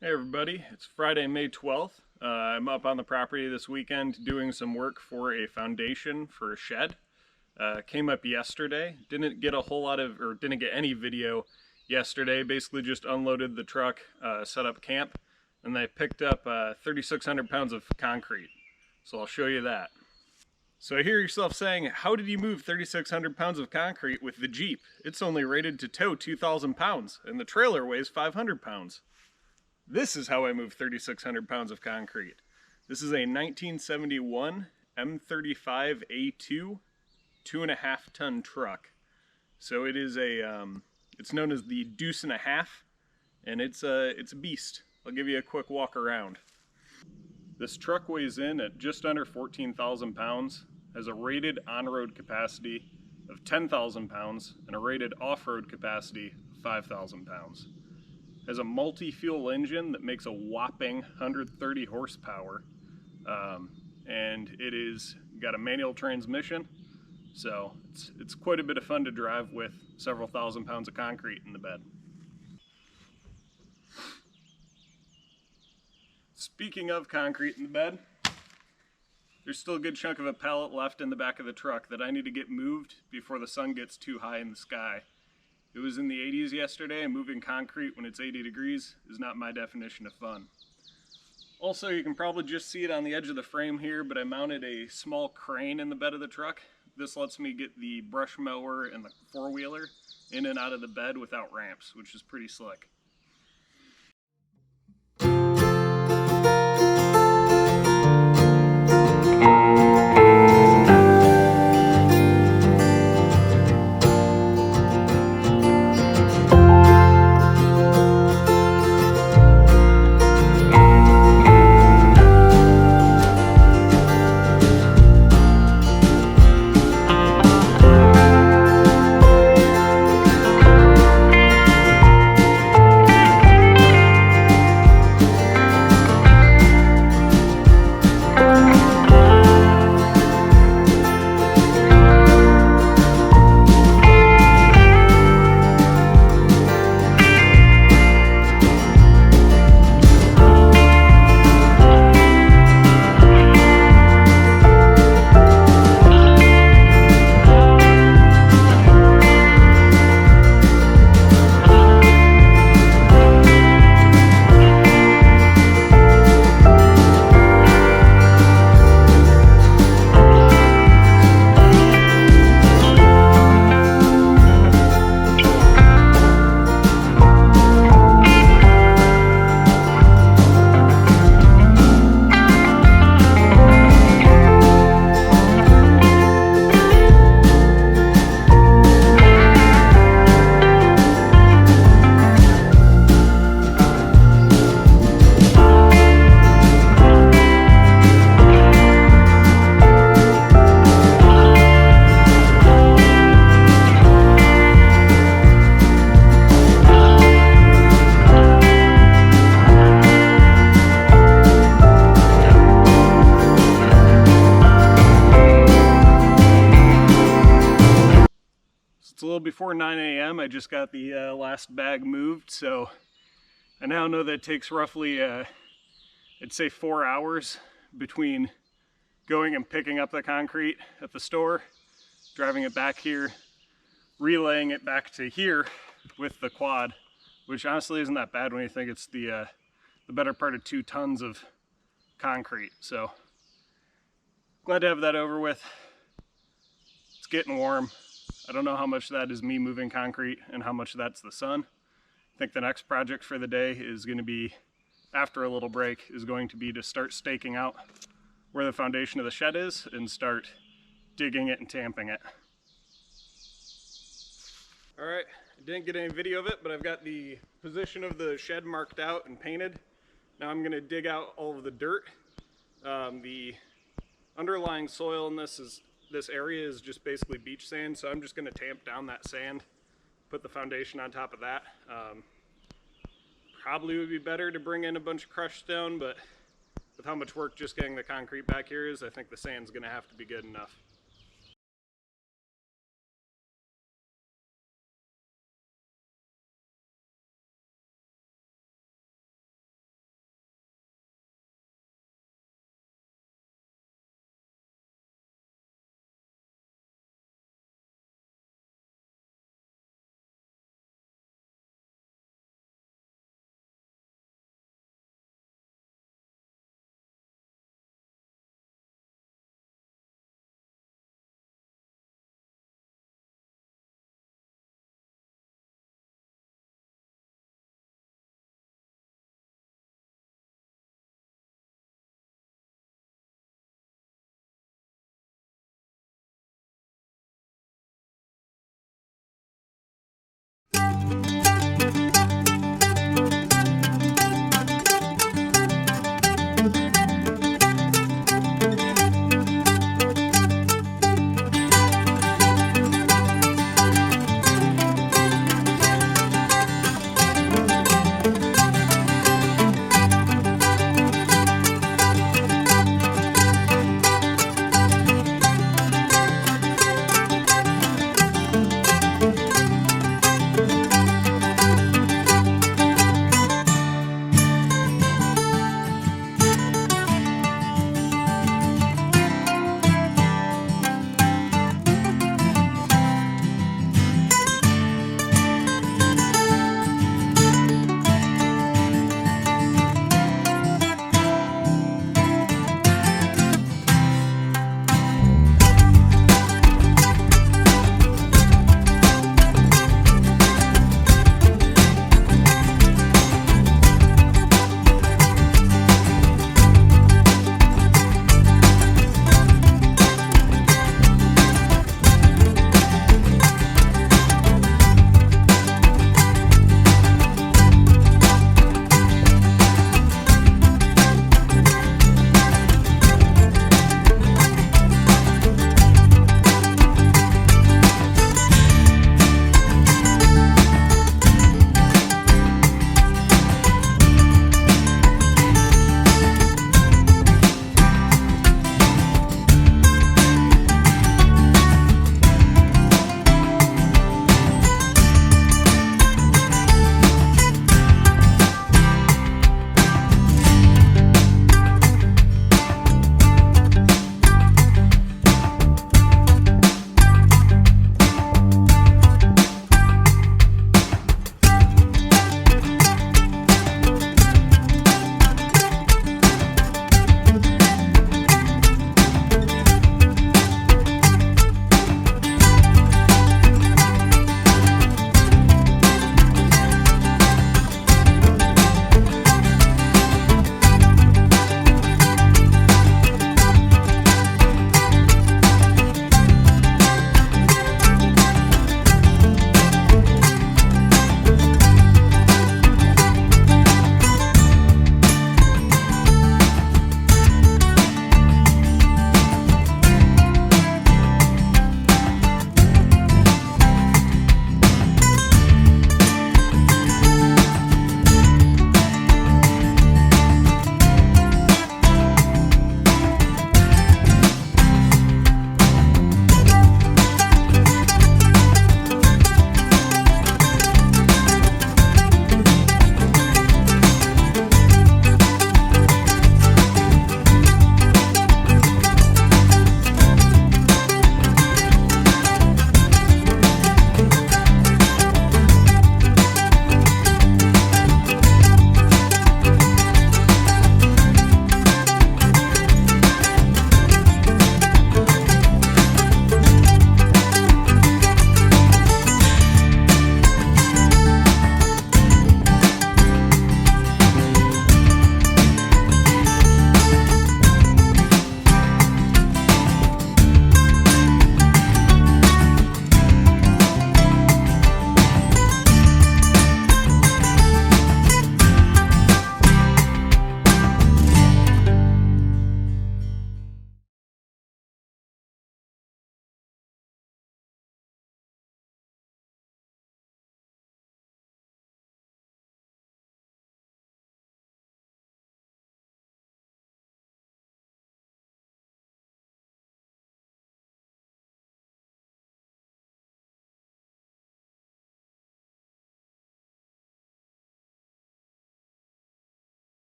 Hey everybody, it's Friday, May 12th. I'm up on the property this weekend doing some work for a foundation for a shed. Came up yesterday, didn't get any video yesterday, basically just unloaded the truck, set up camp, and I picked up 3,600 pounds of concrete. So I'll show you that. So I hear yourself saying, how did you move 3,600 pounds of concrete with the Jeep? It's only rated to tow 2,000 pounds, and the trailer weighs 500 pounds. This is how I move 3,600 pounds of concrete. This is a 1971 M35A2 2.5 ton truck. So it is it's known as the Deuce and a Half, and it's a beast. I'll give you a quick walk around. This truck weighs in at just under 14,000 pounds, has a rated on-road capacity of 10,000 pounds, and a rated off-road capacity of 5,000 pounds. Has a multi-fuel engine that makes a whopping 130 horsepower, and it is got a manual transmission, so it's quite a bit of fun to drive with several thousand pounds of concrete in the bed. Speaking of concrete in the bed, there's still a good chunk of a pallet left in the back of the truck that I need to get moved before the sun gets too high in the sky. It was in the 80s yesterday, and moving concrete when it's 80 degrees is not my definition of fun. Also, you can probably just see it on the edge of the frame here, but I mounted a small crane in the bed of the truck. This lets me get the brush mower and the four-wheeler in and out of the bed without ramps, which is pretty slick. It's a little before 9 a.m. I just got the last bag moved, so I now know that it takes roughly, I'd say 4 hours between going and picking up the concrete at the store, driving it back here, relaying it back to here with the quad, which honestly isn't that bad when you think it's the better part of 2 tons of concrete. So glad to have that over with. It's getting warm. I don't know how much that is me moving concrete and how much that's the sun. I think the next project for the day is going to be, after a little break, is going to be to start staking out where the foundation of the shed is and start digging it and tamping it. Alright, I didn't get any video of it, but I've got the position of the shed marked out and painted. Now I'm going to dig out all of the dirt. The underlying soil in this area is just basically beach sand, so I'm just going to tamp down that sand, put the foundation on top of that. Probably would be better to bring in a bunch of crushed stone, but with how much work just getting the concrete back here is, I think the sand's going to have to be good enough.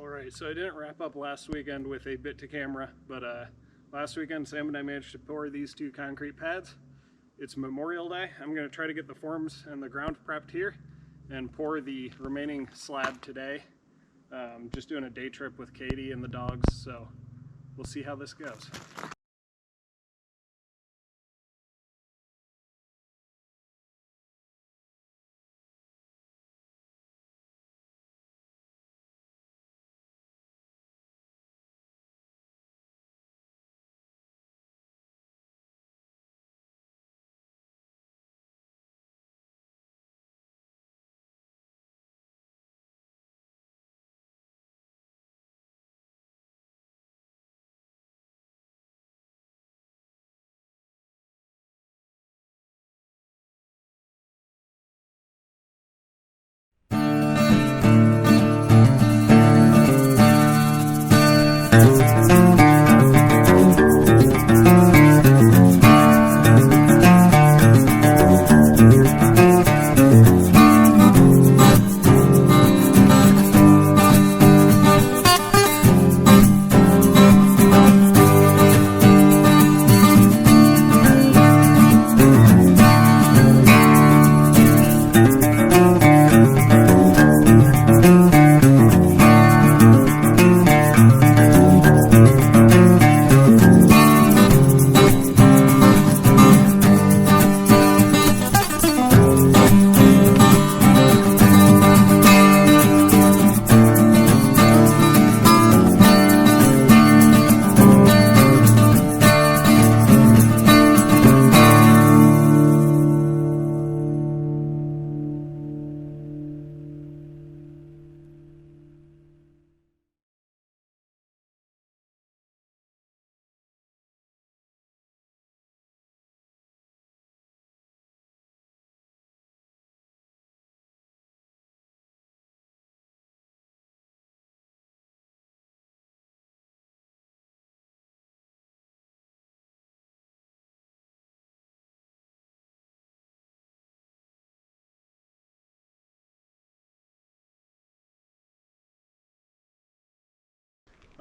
Alright, so I didn't wrap up last weekend with a bit to camera, but last weekend Sam and I managed to pour these 2 concrete pads. It's Memorial Day. I'm going to try to get the forms and the ground prepped here and pour the remaining slab today. Just doing a day trip with Katie and the dogs, so we'll see how this goes.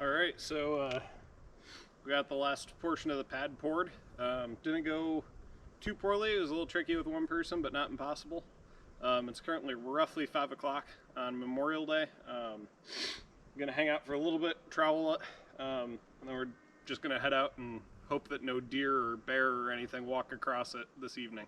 Alright, so we got the last portion of the pad poured. Didn't go too poorly. It was a little tricky with one person, but not impossible. It's currently roughly 5 o'clock on Memorial Day. I'm going to hang out for a little bit, trowel it, and then we're just going to head out and hope that no deer or bear or anything walk across it this evening.